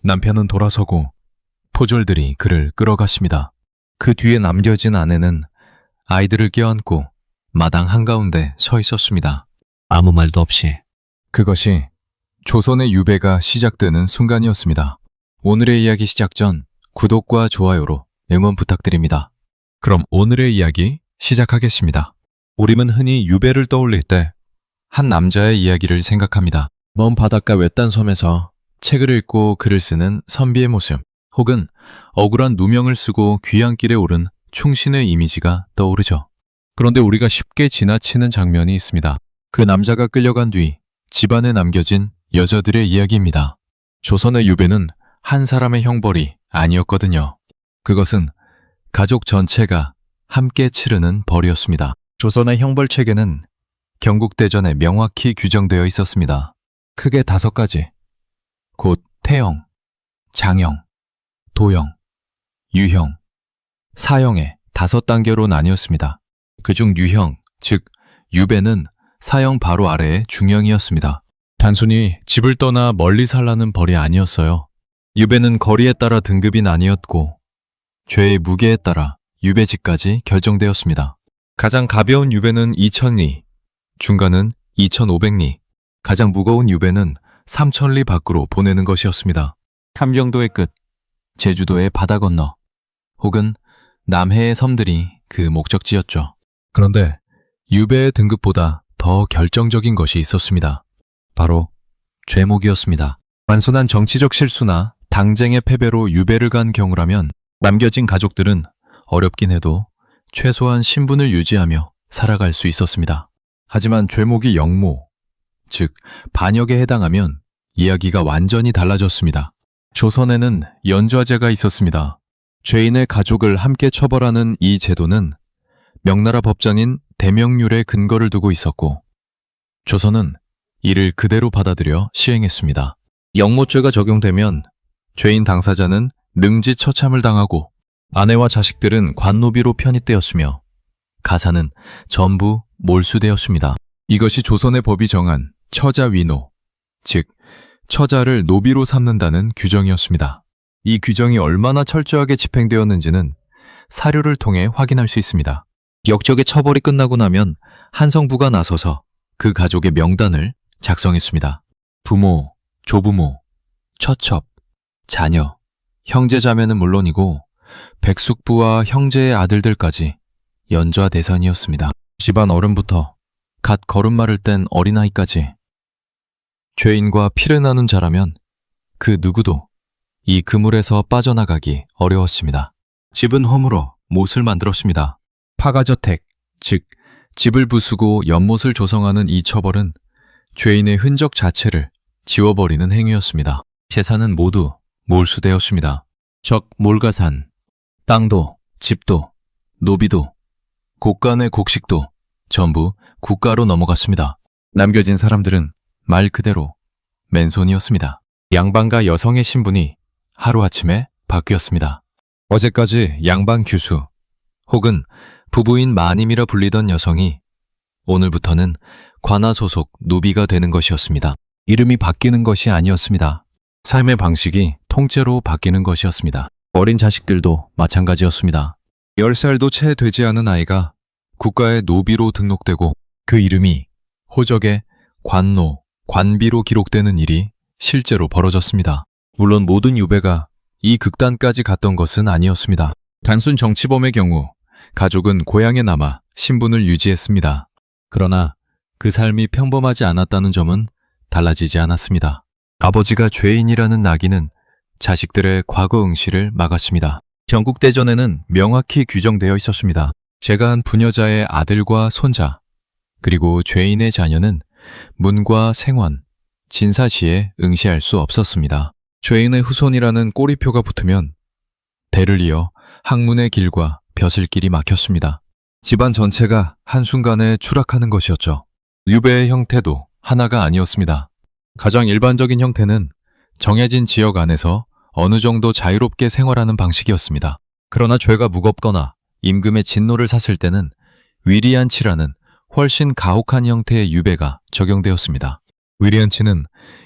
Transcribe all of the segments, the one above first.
남편은 돌아서고 포졸들이 그를 끌어갔습니다. 그 뒤에 남겨진 아내는 아이들을 껴안고 마당 한가운데 서 있었습니다. 아무 말도 없이. 그것이 조선의 유배가 시작되는 순간이었습니다. 오늘의 이야기 시작 전 구독과 좋아요로 응원 부탁드립니다. 그럼 오늘의 이야기 시작하겠습니다. 우림은 흔히 유배를 떠올릴 때 한 남자의 이야기를 생각합니다. 먼 바닷가 외딴 섬에서 책을 읽고 글을 쓰는 선비의 모습, 혹은 억울한 누명을 쓰고 귀향길에 오른 충신의 이미지가 떠오르죠. 그런데 우리가 쉽게 지나치는 장면이 있습니다. 그 남자가 끌려간 뒤 집안에 남겨진 여자들의 이야기입니다. 조선의 유배는 한 사람의 형벌이 아니었거든요. 그것은 가족 전체가 함께 치르는 벌이었습니다. 조선의 형벌 체계는 경국대전에 명확히 규정되어 있었습니다. 크게 5가지, 곧 태형, 장형, 도형, 유형, 사형의 5단계로 나뉘었습니다. 그중 유형, 즉 유배는 사형 바로 아래의 중형이었습니다. 단순히 집을 떠나 멀리 살라는 벌이 아니었어요. 유배는 거리에 따라 등급이 나뉘었고 죄의 무게에 따라 유배지까지 결정되었습니다. 가장 가벼운 유배는 2000리, 중간은 2500리, 가장 무거운 유배는 3000리 밖으로 보내는 것이었습니다. 함경도의 끝, 제주도의 바다 건너, 혹은 남해의 섬들이 그 목적지였죠. 그런데 유배의 등급보다 더 결정적인 것이 있었습니다. 바로 죄목이었습니다. 완선한 정치적 실수나 당쟁의 패배로 유배를 간 경우라면 남겨진 가족들은 어렵긴 해도 최소한 신분을 유지하며 살아갈 수 있었습니다. 하지만 죄목이 영모, 즉 반역에 해당하면 이야기가 완전히 달라졌습니다. 조선에는 연좌제가 있었습니다. 죄인의 가족을 함께 처벌하는 이 제도는 명나라 법전인 대명률에 근거를 두고 있었고 조선은 이를 그대로 받아들여 시행했습니다. 영모죄가 적용되면 죄인 당사자는 능지처참을 당하고 아내와 자식들은 관노비로 편입되었으며 가사는 전부 몰수되었습니다. 이것이 조선의 법이 정한 처자위노, 즉 처자를 노비로 삼는다는 규정이었습니다. 이 규정이 얼마나 철저하게 집행되었는지는 사료를 통해 확인할 수 있습니다. 역적의 처벌이 끝나고 나면 한성부가 나서서 그 가족의 명단을 작성했습니다. 부모, 조부모, 처첩, 자녀, 형제자매는 물론이고 백숙부와 형제의 아들들까지 연좌 대상이었습니다. 집안 어른부터 갓 걸음마를 뗀 어린아이까지 죄인과 피를 나눈 자라면 그 누구도 이 그물에서 빠져나가기 어려웠습니다. 집은 허물어 못을 만들었습니다. 파가저택, 즉 집을 부수고 연못을 조성하는 이 처벌은 죄인의 흔적 자체를 지워버리는 행위였습니다. 재산은 모두 몰수되었습니다. 적 몰가산, 땅도, 집도, 노비도, 곡간의 곡식도 전부 국가로 넘어갔습니다. 남겨진 사람들은 말 그대로 맨손이었습니다. 양반과 여성의 신분이 하루아침에 바뀌었습니다. 어제까지 양반 규수 혹은 부부인 마님이라 불리던 여성이 오늘부터는 관아 소속 노비가 되는 것이었습니다. 이름이 바뀌는 것이 아니었습니다. 삶의 방식이 통째로 바뀌는 것이었습니다. 어린 자식들도 마찬가지였습니다. 10살도 채 되지 않은 아이가 국가의 노비로 등록되고 그 이름이 호적에 관노, 관비로 기록되는 일이 실제로 벌어졌습니다. 물론 모든 유배가 이 극단까지 갔던 것은 아니었습니다. 단순 정치범의 경우 가족은 고향에 남아 신분을 유지했습니다. 그러나 그 삶이 평범하지 않았다는 점은 달라지지 않았습니다. 아버지가 죄인이라는 낙인은 자식들의 과거 응시를 막았습니다. 경국대전에는 명확히 규정되어 있었습니다. 제가 한 부녀자의 아들과 손자, 그리고 죄인의 자녀는 문과 생환, 진사시에 응시할 수 없었습니다. 죄인의 후손이라는 꼬리표가 붙으면 대를 이어 학문의 길과 벼슬길이 막혔습니다. 집안 전체가 한순간에 추락하는 것이었죠. 유배의 형태도 하나가 아니었습니다. 가장 일반적인 형태는 정해진 지역 안에서 어느 정도 자유롭게 생활하는 방식이었습니다. 그러나 죄가 무겁거나 임금의 진노를 샀을 때는 위리안치라는 훨씬 가혹한 형태의 유배가 적용되었습니다. 위리안치는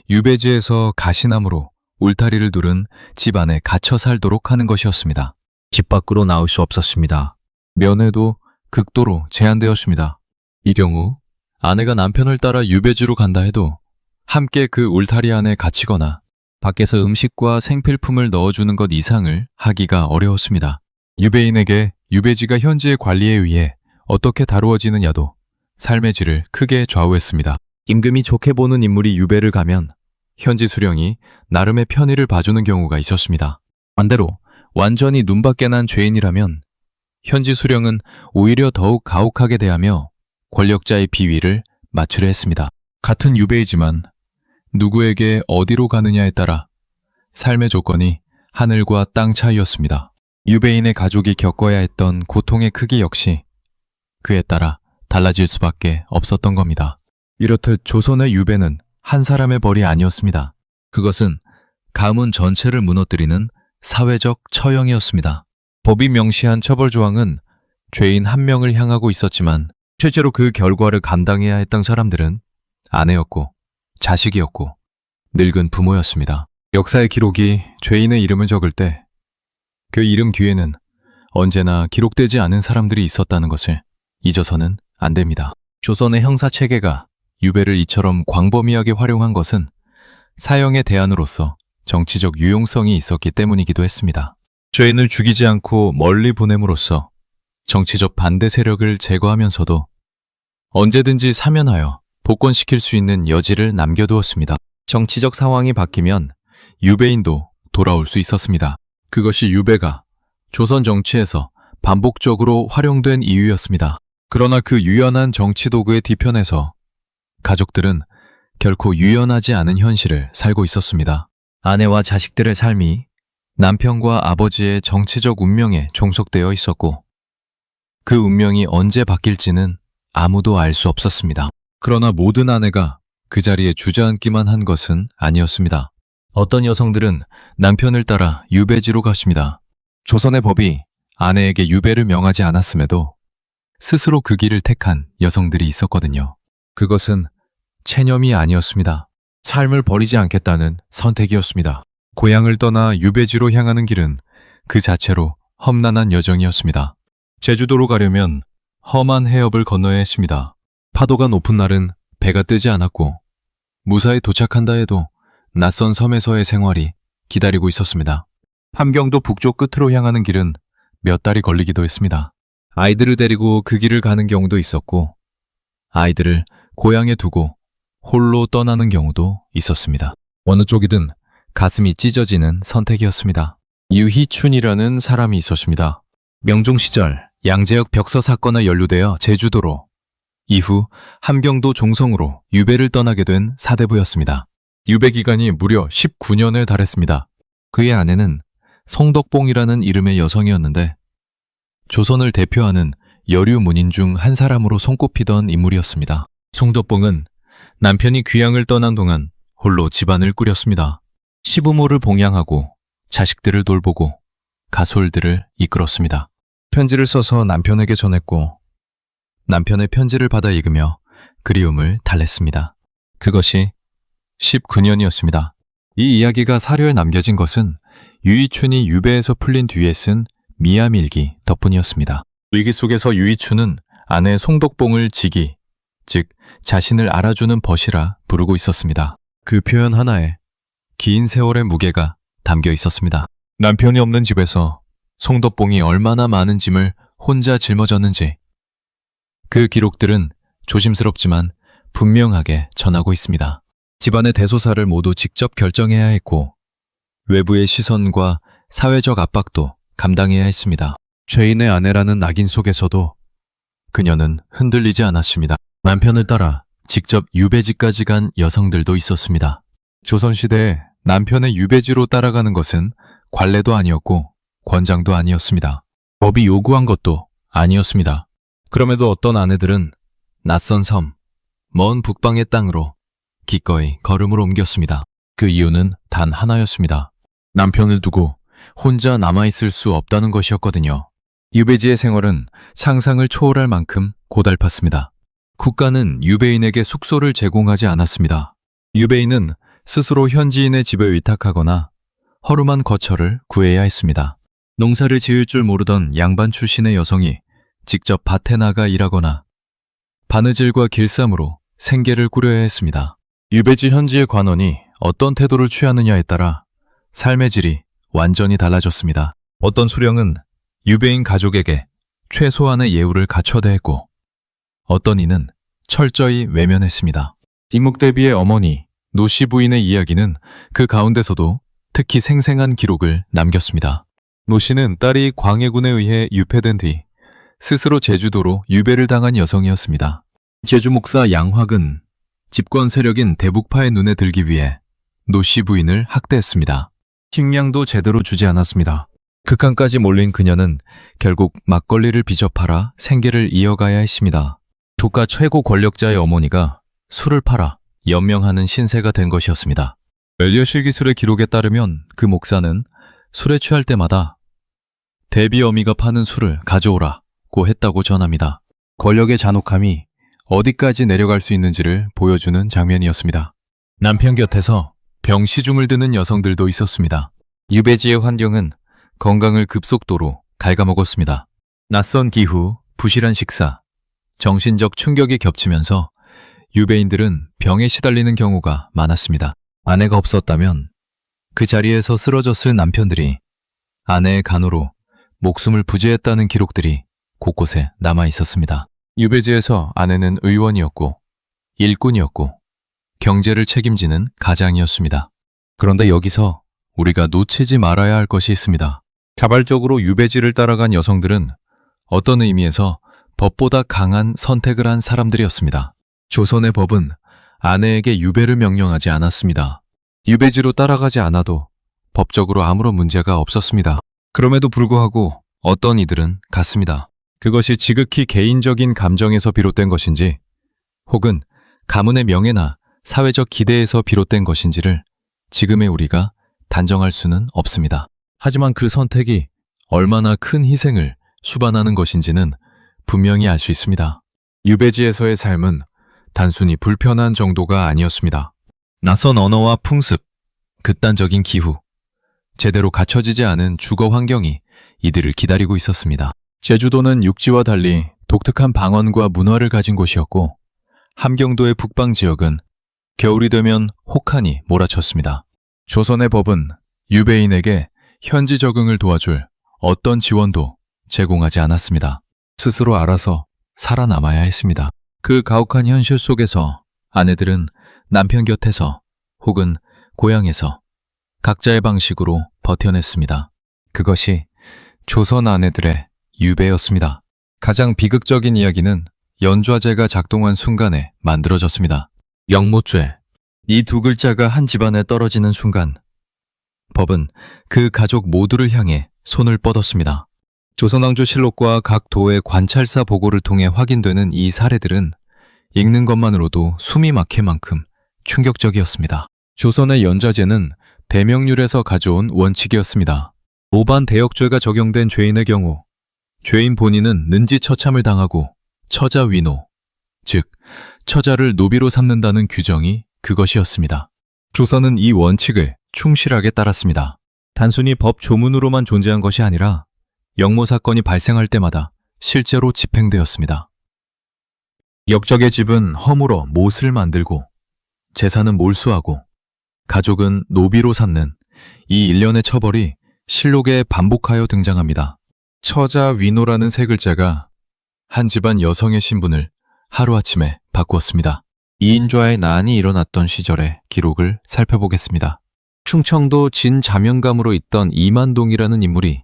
유배지에서 가시나무로 울타리를 두른 집 안에 갇혀 살도록 하는 것이었습니다. 집 밖으로 나올 수 없었습니다. 면회도 극도로 제한되었습니다. 이 경우 아내가 남편을 따라 유배지로 간다 해도 함께 그 울타리 안에 갇히거나 밖에서 음식과 생필품을 넣어주는 것 이상을 하기가 어려웠습니다. 유배인에게 유배지가 현지의 관리에 의해 어떻게 다루어지느냐도 삶의 질을 크게 좌우했습니다. 임금이 좋게 보는 인물이 유배를 가면 현지 수령이 나름의 편의를 봐주는 경우가 있었습니다. 반대로 완전히 눈밖에 난 죄인이라면 현지 수령은 오히려 더욱 가혹하게 대하며 권력자의 비위를 맞추려 했습니다. 같은 유배이지만 누구에게 어디로 가느냐에 따라 삶의 조건이 하늘과 땅 차이였습니다. 유배인의 가족이 겪어야 했던 고통의 크기 역시 그에 따라 달라질 수밖에 없었던 겁니다. 이렇듯 조선의 유배는 한 사람의 벌이 아니었습니다. 그것은 가문 전체를 무너뜨리는 사회적 처형이었습니다. 법이 명시한 처벌 조항은 죄인 한 명을 향하고 있었지만 실제로 그 결과를 감당해야 했던 사람들은 아내였고 자식이었고 늙은 부모였습니다. 역사의 기록이 죄인의 이름을 적을 때 그 이름 뒤에는 언제나 기록되지 않은 사람들이 있었다는 것을 잊어서는 안 됩니다. 조선의 형사체계가 유배를 이처럼 광범위하게 활용한 것은 사형의 대안으로서 정치적 유용성이 있었기 때문이기도 했습니다. 죄인을 죽이지 않고 멀리 보냄으로써 정치적 반대 세력을 제거하면서도 언제든지 사면하여 복권시킬 수 있는 여지를 남겨두었습니다. 정치적 상황이 바뀌면 유배인도 돌아올 수 있었습니다. 그것이 유배가 조선 정치에서 반복적으로 활용된 이유였습니다. 그러나 그 유연한 정치 도구의 뒤편에서 가족들은 결코 유연하지 않은 현실을 살고 있었습니다. 아내와 자식들의 삶이 남편과 아버지의 정치적 운명에 종속되어 있었고 그 운명이 언제 바뀔지는 아무도 알 수 없었습니다. 그러나 모든 아내가 그 자리에 주저앉기만 한 것은 아니었습니다. 어떤 여성들은 남편을 따라 유배지로 갔습니다. 조선의 법이 아내에게 유배를 명하지 않았음에도 스스로 그 길을 택한 여성들이 있었거든요. 그것은 체념이 아니었습니다. 삶을 버리지 않겠다는 선택이었습니다. 고향을 떠나 유배지로 향하는 길은 그 자체로 험난한 여정이었습니다. 제주도로 가려면 험한 해협을 건너야 했습니다. 파도가 높은 날은 배가 뜨지 않았고 무사히 도착한다 해도 낯선 섬에서의 생활이 기다리고 있었습니다. 함경도 북쪽 끝으로 향하는 길은 몇 달이 걸리기도 했습니다. 아이들을 데리고 그 길을 가는 경우도 있었고 아이들을 고향에 두고 홀로 떠나는 경우도 있었습니다. 어느 쪽이든 가슴이 찢어지는 선택이었습니다. 유희춘이라는 사람이 있었습니다. 명종 시절 양재역 벽서 사건에 연루되어 제주도로 이후 함경도 종성으로 유배를 떠나게 된 사대부였습니다. 유배 기간이 무려 19년에 달했습니다. 그의 아내는 송덕봉이라는 이름의 여성이었는데 조선을 대표하는 여류 문인 중 한 사람으로 손꼽히던 인물이었습니다. 송덕봉은 남편이 귀향을 떠난 동안 홀로 집안을 꾸렸습니다. 시부모를 봉양하고 자식들을 돌보고 가솔들을 이끌었습니다. 편지를 써서 남편에게 전했고 남편의 편지를 받아 읽으며 그리움을 달랬습니다. 그것이 19년이었습니다. 이 이야기가 사료에 남겨진 것은 유희춘이 유배에서 풀린 뒤에 쓴 미암일기 덕분이었습니다. 위기 속에서 유희춘은 아내 송덕봉을 지기, 즉 자신을 알아주는 벗이라 부르고 있었습니다. 그 표현 하나에 긴 세월의 무게가 담겨 있었습니다. 남편이 없는 집에서 송덕봉이 얼마나 많은 짐을 혼자 짊어졌는지 그 기록들은 조심스럽지만 분명하게 전하고 있습니다. 집안의 대소사를 모두 직접 결정해야 했고 외부의 시선과 사회적 압박도 감당해야 했습니다. 죄인의 아내라는 낙인 속에서도 그녀는 흔들리지 않았습니다. 남편을 따라 직접 유배지까지 간 여성들도 있었습니다. 조선시대에 남편의 유배지로 따라가는 것은 관례도 아니었고 권장도 아니었습니다. 법이 요구한 것도 아니었습니다. 그럼에도 어떤 아내들은 낯선 섬, 먼 북방의 땅으로 기꺼이 걸음을 옮겼습니다. 그 이유는 단 하나였습니다. 남편을 두고 혼자 남아있을 수 없다는 것이었거든요. 유배지의 생활은 상상을 초월할 만큼 고달팠습니다. 국가는 유배인에게 숙소를 제공하지 않았습니다. 유배인은 스스로 현지인의 집에 위탁하거나 허름한 거처를 구해야 했습니다. 농사를 지을 줄 모르던 양반 출신의 여성이 직접 밭에 나가 일하거나 바느질과 길쌈으로 생계를 꾸려야 했습니다. 유배지 현지의 관원이 어떤 태도를 취하느냐에 따라 삶의 질이 완전히 달라졌습니다. 어떤 수령은 유배인 가족에게 최소한의 예우를 갖춰야 했고, 어떤 이는 철저히 외면했습니다. 띵목대비의 어머니 노씨 부인의 이야기는 그 가운데서도 특히 생생한 기록을 남겼습니다. 노씨는 딸이 광해군에 의해 유폐된 뒤 스스로 제주도로 유배를 당한 여성이었습니다. 제주 목사 양화근, 집권 세력인 대북파의 눈에 들기 위해 노씨 부인을 학대했습니다. 식량도 제대로 주지 않았습니다. 극한까지 몰린 그녀는 결국 막걸리를 빚어 팔아 생계를 이어가야 했습니다. 조카 최고 권력자의 어머니가 술을 팔아 연명하는 신세가 된 것이었습니다. 멜리어실 기술의 기록에 따르면 그 목사는 술에 취할 때마다 대비 어미가 파는 술을 가져오라고 했다고 전합니다. 권력의 잔혹함이 어디까지 내려갈 수 있는지를 보여주는 장면이었습니다. 남편 곁에서 병시중을 드는 여성들도 있었습니다. 유배지의 환경은 건강을 급속도로 갉아먹었습니다. 낯선 기후, 부실한 식사, 정신적 충격이 겹치면서 유배인들은 병에 시달리는 경우가 많았습니다. 아내가 없었다면 그 자리에서 쓰러졌을 남편들이 아내의 간호로 목숨을 부지했다는 기록들이 곳곳에 남아 있었습니다. 유배지에서 아내는 의원이었고 일꾼이었고 경제를 책임지는 가장이었습니다. 그런데 여기서 우리가 놓치지 말아야 할 것이 있습니다. 자발적으로 유배지를 따라간 여성들은 어떤 의미에서 법보다 강한 선택을 한 사람들이었습니다. 조선의 법은 아내에게 유배를 명령하지 않았습니다. 유배지로 따라가지 않아도 법적으로 아무런 문제가 없었습니다. 그럼에도 불구하고 어떤 이들은 갔습니다. 그것이 지극히 개인적인 감정에서 비롯된 것인지 혹은 가문의 명예나 사회적 기대에서 비롯된 것인지를 지금의 우리가 단정할 수는 없습니다. 하지만 그 선택이 얼마나 큰 희생을 수반하는 것인지는 분명히 알 수 있습니다. 유배지에서의 삶은 단순히 불편한 정도가 아니었습니다. 낯선 언어와 풍습, 극단적인 기후, 제대로 갖춰지지 않은 주거 환경이 이들을 기다리고 있었습니다. 제주도는 육지와 달리 독특한 방언과 문화를 가진 곳이었고 함경도의 북방 지역은 겨울이 되면 혹한이 몰아쳤습니다. 조선의 법은 유배인에게 현지 적응을 도와줄 어떤 지원도 제공하지 않았습니다. 스스로 알아서 살아남아야 했습니다. 그 가혹한 현실 속에서 아내들은 남편 곁에서 혹은 고향에서 각자의 방식으로 버텨냈습니다. 그것이 조선 아내들의 유배였습니다. 가장 비극적인 이야기는 연좌제가 작동한 순간에 만들어졌습니다. 영모죄. 이 두 글자가 한 집안에 떨어지는 순간 법은 그 가족 모두를 향해 손을 뻗었습니다. 조선왕조실록과 각 도의 관찰사 보고를 통해 확인되는 이 사례들은 읽는 것만으로도 숨이 막힐 만큼 충격적이었습니다. 조선의 연좌제는 대명률에서 가져온 원칙이었습니다. 오반 대역죄가 적용된 죄인의 경우 죄인 본인은 능지처참을 당하고 처자 위노, 즉 처자를 노비로 삼는다는 규정이 그것이었습니다. 조선은 이 원칙을 충실하게 따랐습니다. 단순히 법 조문으로만 존재한 것이 아니라 영모 사건이 발생할 때마다 실제로 집행되었습니다. 역적의 집은 허물어 못을 만들고 재산은 몰수하고 가족은 노비로 삼는 이 일련의 처벌이 실록에 반복하여 등장합니다. 처자 위노라는 세 글자가 한 집안 여성의 신분을 하루아침에 바꾸었습니다. 이인좌의 난이 일어났던 시절의 기록을 살펴보겠습니다. 충청도 진자명감으로 있던 이만동이라는 인물이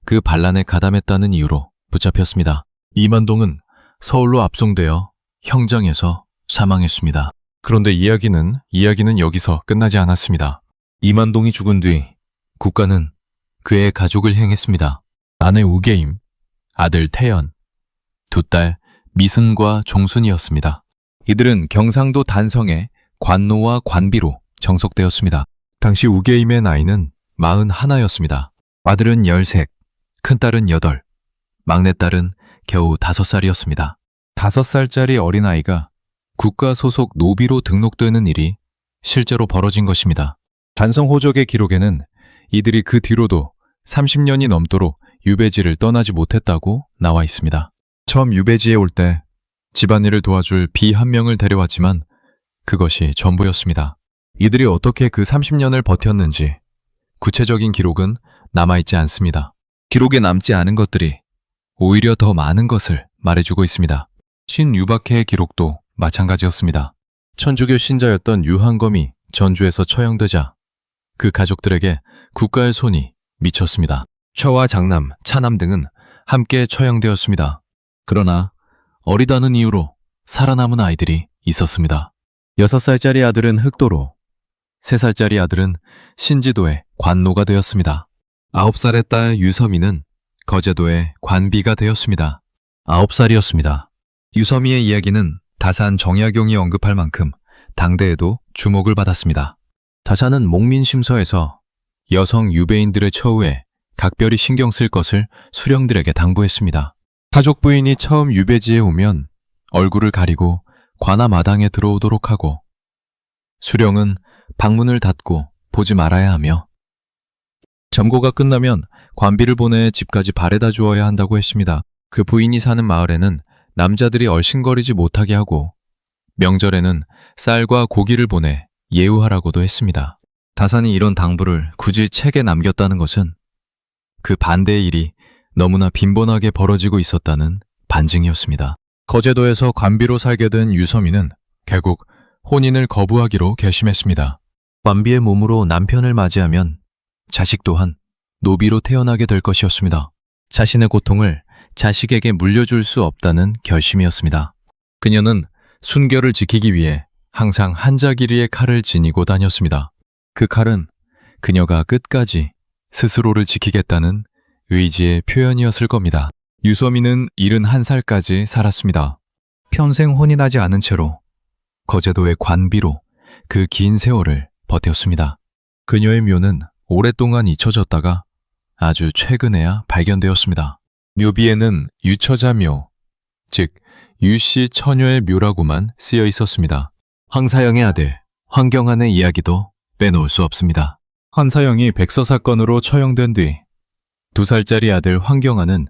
그 반란에 가담했다는 이유로 붙잡혔습니다. 이만동은 서울로 압송되어 형장에서 사망했습니다. 그런데 이야기는 여기서 끝나지 않았습니다. 이만동이 죽은 뒤 국가는 그의 가족을 향했습니다. 아내 우계임, 아들 태연, 두 딸 미순과 종순이었습니다. 이들은 경상도 단성의 관노와 관비로 정속되었습니다. 당시 우계임의 나이는 41였습니다. 아들은 13, 큰딸은 8, 막내딸은 겨우 5살이었습니다. 5살짜리 어린아이가 국가 소속 노비로 등록되는 일이 실제로 벌어진 것입니다. 단성호적의 기록에는 이들이 그 뒤로도 30년이 넘도록 유배지를 떠나지 못했다고 나와 있습니다. 처음 유배지에 올 때 집안일을 도와줄 비 한 명을 데려왔지만 그것이 전부였습니다. 이들이 어떻게 그 30년을 버텼는지 구체적인 기록은 남아있지 않습니다. 기록에 남지 않은 것들이 오히려 더 많은 것을 말해주고 있습니다. 신유박해의 기록도 마찬가지였습니다. 천주교 신자였던 유한검이 전주에서 처형되자 그 가족들에게 국가의 손이 미쳤습니다. 처와 장남, 차남 등은 함께 처형되었습니다. 그러나 어리다는 이유로 살아남은 아이들이 있었습니다. 6살짜리 아들은 흑도로, 3살짜리 아들은 신지도의 관노가 되었습니다. 9살의 딸 유서미는 거제도의 관비가 되었습니다. 9살이었습니다. 유서미의 이야기는 다산 정약용이 언급할 만큼 당대에도 주목을 받았습니다. 다산은 목민심서에서 여성 유배인들의 처우에 각별히 신경 쓸 것을 수령들에게 당부했습니다. 가족 부인이 처음 유배지에 오면 얼굴을 가리고 관아 마당에 들어오도록 하고 수령은 방문을 닫고 보지 말아야 하며 점거가 끝나면 관비를 보내 집까지 바래다 주어야 한다고 했습니다. 그 부인이 사는 마을에는 남자들이 얼씬거리지 못하게 하고 명절에는 쌀과 고기를 보내 예우하라고도 했습니다. 다산이 이런 당부를 굳이 책에 남겼다는 것은 그 반대의 일이 너무나 빈번하게 벌어지고 있었다는 반증이었습니다. 거제도에서 관비로 살게 된 유서미는 결국 혼인을 거부하기로 결심했습니다. 관비의 몸으로 남편을 맞이하면 자식 또한 노비로 태어나게 될 것이었습니다. 자신의 고통을 자식에게 물려줄 수 없다는 결심이었습니다. 그녀는 순결을 지키기 위해 항상 한자길이의 칼을 지니고 다녔습니다. 그 칼은 그녀가 끝까지 스스로를 지키겠다는 의지의 표현이었을 겁니다. 유서미는 71살까지 살았습니다. 평생 혼인하지 않은 채로 거제도의 관비로 그 긴 세월을 버텼습니다. 그녀의 묘는 오랫동안 잊혀졌다가 아주 최근에야 발견되었습니다. 묘비에는 유처자묘, 즉 유씨 처녀의 묘라고만 쓰여 있었습니다. 황사영의 아들 황경한의 이야기도 빼놓을 수 없습니다. 황사영이 백서 사건으로 처형된 뒤 2살짜리 아들 황경한은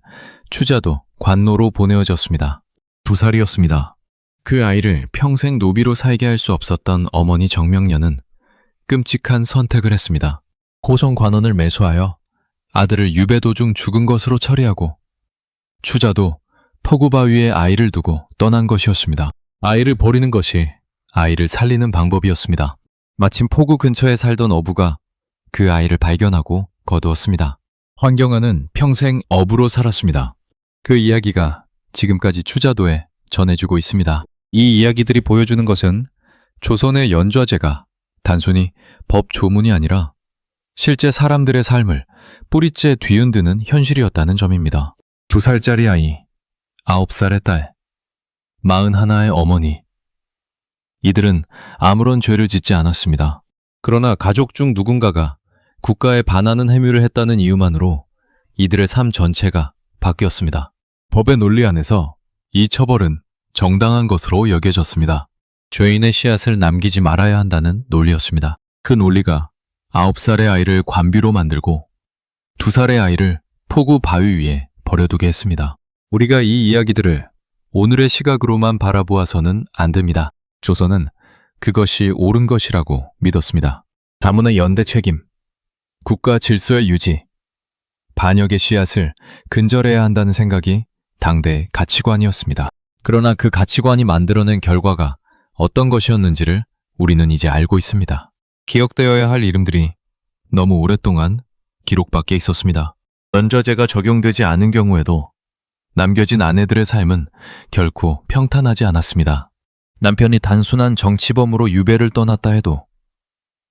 추자도 관노로 보내어졌습니다. 2살이었습니다. 그 아이를 평생 노비로 살게 할 수 없었던 어머니 정명녀는 끔찍한 선택을 했습니다. 고성 관원을 매수하여 아들을 유배 도중 죽은 것으로 처리하고 추자도 포구바위에 아이를 두고 떠난 것이었습니다. 아이를 버리는 것이 아이를 살리는 방법이었습니다. 마침 포구 근처에 살던 어부가 그 아이를 발견하고 거두었습니다. 황경한은 평생 어부로 살았습니다. 그 이야기가 지금까지 추자도에 전해주고 있습니다. 이 이야기들이 보여주는 것은 조선의 연좌제가 단순히 법 조문이 아니라 실제 사람들의 삶을 뿌리째 뒤흔드는 현실이었다는 점입니다. 2살짜리 아이, 9살의 딸, 41의 어머니. 이들은 아무런 죄를 짓지 않았습니다. 그러나 가족 중 누군가가 국가에 반하는 행위를 했다는 이유만으로 이들의 삶 전체가 바뀌었습니다. 법의 논리 안에서 이 처벌은 정당한 것으로 여겨졌습니다. 죄인의 씨앗을 남기지 말아야 한다는 논리였습니다. 그 논리가 9살의 아이를 관비로 만들고 2살의 아이를 포구 바위 위에 버려두게 했습니다. 우리가 이 이야기들을 오늘의 시각으로만 바라보아서는 안 됩니다. 조선은 그것이 옳은 것이라고 믿었습니다. 가문의 연대 책임, 국가 질서의 유지, 반역의 씨앗을 근절해야 한다는 생각이 당대의 가치관이었습니다. 그러나 그 가치관이 만들어낸 결과가 어떤 것이었는지를 우리는 이제 알고 있습니다. 기억되어야 할 이름들이 너무 오랫동안 기록 밖에 있었습니다. 연좌제가 적용되지 않은 경우에도 남겨진 아내들의 삶은 결코 평탄하지 않았습니다. 남편이 단순한 정치범으로 유배를 떠났다 해도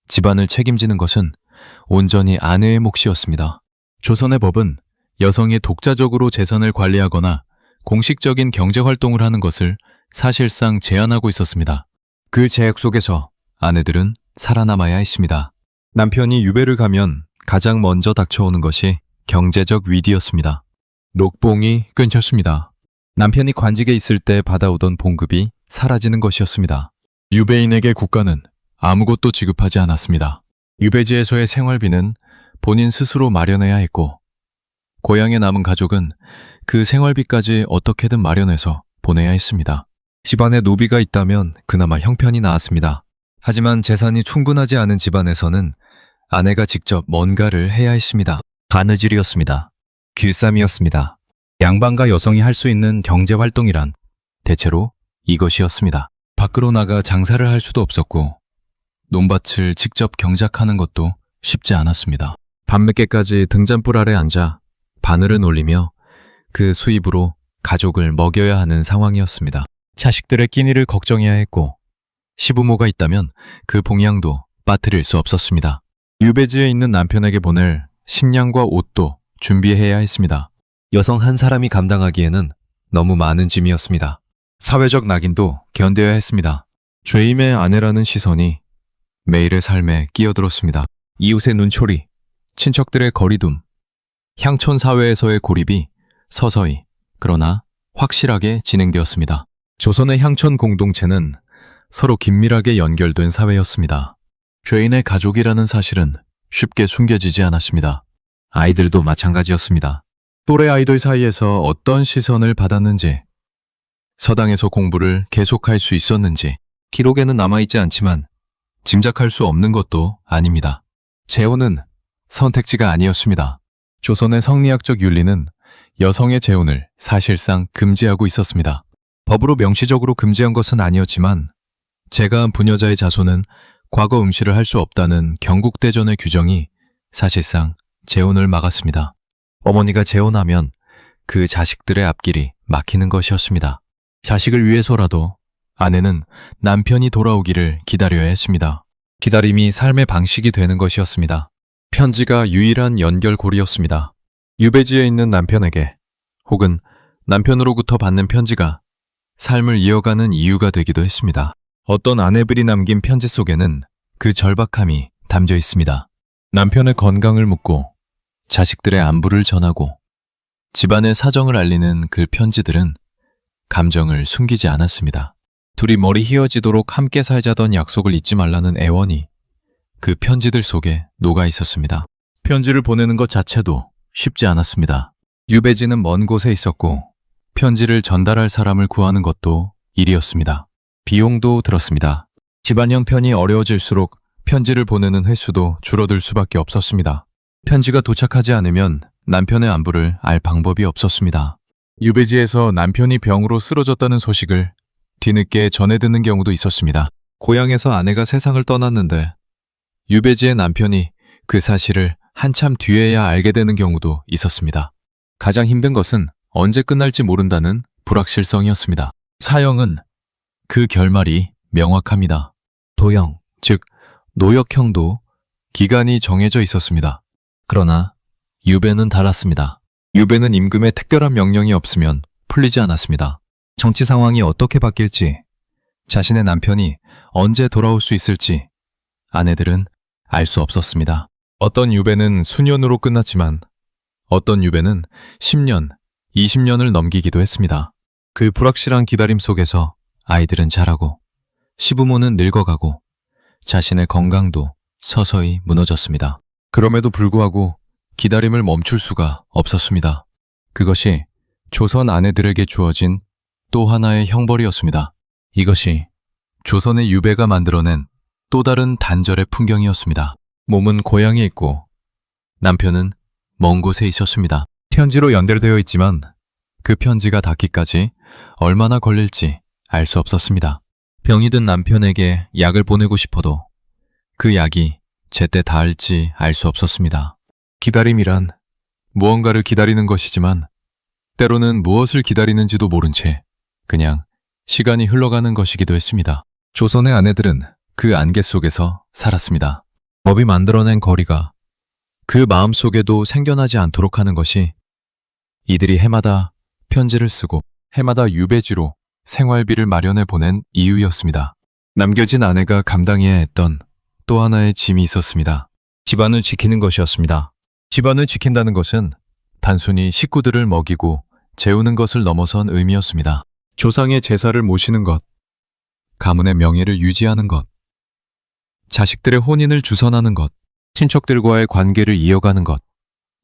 집안을 책임지는 것은 온전히 아내의 몫이었습니다. 조선의 법은 여성이 독자적으로 재산을 관리하거나 공식적인 경제활동을 하는 것을 사실상 제한하고 있었습니다. 그 제약 속에서 아내들은 살아남아야 했습니다. 남편이 유배를 가면 가장 먼저 닥쳐오는 것이 경제적 위기였습니다. 녹봉이 끊겼습니다. 남편이 관직에 있을 때 받아오던 봉급이 사라지는 것이었습니다. 유배인에게 국가는 아무것도 지급하지 않았습니다. 유배지에서의 생활비는 본인 스스로 마련해야 했고, 고향에 남은 가족은 그 생활비까지 어떻게든 마련해서 보내야 했습니다. 집안에 노비가 있다면 그나마 형편이 나았습니다. 하지만 재산이 충분하지 않은 집안에서는 아내가 직접 뭔가를 해야 했습니다. 바느질이었습니다. 길쌈이었습니다. 양반과 여성이 할 수 있는 경제활동이란 대체로 이것이었습니다. 밖으로 나가 장사를 할 수도 없었고 논밭을 직접 경작하는 것도 쉽지 않았습니다. 밤늦게까지 등잔불 아래 앉아 바늘을 올리며 그 수입으로 가족을 먹여야 하는 상황이었습니다. 자식들의 끼니를 걱정해야 했고 시부모가 있다면 그 봉양도 빠뜨릴 수 없었습니다. 유배지에 있는 남편에게 보낼 식량과 옷도 준비해야 했습니다. 여성 한 사람이 감당하기에는 너무 많은 짐이었습니다. 사회적 낙인도 견뎌야 했습니다. 죄임의 아내라는 시선이 매일의 삶에 끼어들었습니다. 이웃의 눈초리, 친척들의 거리둠, 향촌 사회에서의 고립이 서서히 그러나 확실하게 진행되었습니다. 조선의 향촌 공동체는 서로 긴밀하게 연결된 사회였습니다. 죄인의 가족이라는 사실은 쉽게 숨겨지지 않았습니다. 아이들도 마찬가지였습니다. 또래 아이들 사이에서 어떤 시선을 받았는지, 서당에서 공부를 계속할 수 있었는지 기록에는 남아있지 않지만 짐작할 수 없는 것도 아닙니다. 재혼은 선택지가 아니었습니다. 조선의 성리학적 윤리는 여성의 재혼을 사실상 금지하고 있었습니다. 법으로 명시적으로 금지한 것은 아니었지만 재가한 부녀자의 자손은 과거 응시를 할 수 없다는 경국대전의 규정이 사실상 재혼을 막았습니다. 어머니가 재혼하면 그 자식들의 앞길이 막히는 것이었습니다. 자식을 위해서라도 아내는 남편이 돌아오기를 기다려야 했습니다. 기다림이 삶의 방식이 되는 것이었습니다. 편지가 유일한 연결고리였습니다. 유배지에 있는 남편에게 혹은 남편으로부터 받는 편지가 삶을 이어가는 이유가 되기도 했습니다. 어떤 아내들이 남긴 편지 속에는 그 절박함이 담겨 있습니다. 남편의 건강을 묻고 자식들의 안부를 전하고 집안의 사정을 알리는 그 편지들은 감정을 숨기지 않았습니다. 둘이 머리 휘어지도록 함께 살자던 약속을 잊지 말라는 애원이 그 편지들 속에 녹아 있었습니다. 편지를 보내는 것 자체도 쉽지 않았습니다. 유배지는 먼 곳에 있었고 편지를 전달할 사람을 구하는 것도 일이었습니다. 비용도 들었습니다. 집안 형편이 어려워질수록 편지를 보내는 횟수도 줄어들 수밖에 없었습니다. 편지가 도착하지 않으면 남편의 안부를 알 방법이 없었습니다. 유배지에서 남편이 병으로 쓰러졌다는 소식을 뒤늦게 전해 듣는 경우도 있었습니다. 고향에서 아내가 세상을 떠났는데 유배지의 남편이 그 사실을 한참 뒤에야 알게 되는 경우도 있었습니다. 가장 힘든 것은 언제 끝날지 모른다는 불확실성이었습니다. 사형은 그 결말이 명확합니다. 도형, 즉 노역형도 기간이 정해져 있었습니다. 그러나 유배는 달았습니다. 유배는 임금의 특별한 명령이 없으면 풀리지 않았습니다. 정치 상황이 어떻게 바뀔지, 자신의 남편이 언제 돌아올 수 있을지 아내들은 알 수 없었습니다. 어떤 유배는 수년으로 끝났지만 어떤 유배는 10년, 20년을 넘기기도 했습니다. 그 불확실한 기다림 속에서 아이들은 자라고 시부모는 늙어가고 자신의 건강도 서서히 무너졌습니다. 그럼에도 불구하고 기다림을 멈출 수가 없었습니다. 그것이 조선 아내들에게 주어진 또 하나의 형벌이었습니다. 이것이 조선의 유배가 만들어낸 또 다른 단절의 풍경이었습니다. 몸은 고향에 있고 남편은 먼 곳에 있었습니다. 편지로 연결되어 있지만 그 편지가 닿기까지 얼마나 걸릴지 알 수 없었습니다. 병이 든 남편에게 약을 보내고 싶어도 그 약이 제때 닿을지 알 수 없었습니다. 기다림이란 무언가를 기다리는 것이지만 때로는 무엇을 기다리는지도 모른 채 그냥 시간이 흘러가는 것이기도 했습니다. 조선의 아내들은 그 안개 속에서 살았습니다. 법이 만들어낸 거리가 그 마음속에도 생겨나지 않도록 하는 것이 이들이 해마다 편지를 쓰고 해마다 유배지로 생활비를 마련해 보낸 이유였습니다. 남겨진 아내가 감당해야 했던 또 하나의 짐이 있었습니다. 집안을 지키는 것이었습니다. 집안을 지킨다는 것은 단순히 식구들을 먹이고 재우는 것을 넘어선 의미였습니다. 조상의 제사를 모시는 것, 가문의 명예를 유지하는 것, 자식들의 혼인을 주선하는 것, 친척들과의 관계를 이어가는 것,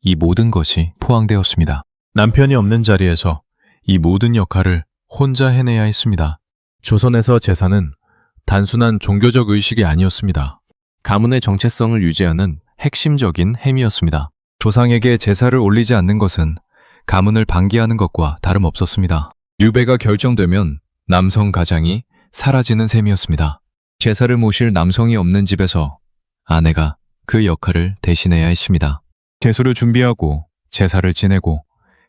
이 모든 것이 포함되었습니다. 남편이 없는 자리에서 이 모든 역할을 혼자 해내야 했습니다. 조선에서 제사는 단순한 종교적 의식이 아니었습니다. 가문의 정체성을 유지하는 핵심적인 행위였습니다. 조상에게 제사를 올리지 않는 것은 가문을 방기하는 것과 다름없었습니다. 유배가 결정되면 남성 가장이 사라지는 셈이었습니다. 제사를 모실 남성이 없는 집에서 아내가 그 역할을 대신해야 했습니다. 개수를 준비하고 제사를 지내고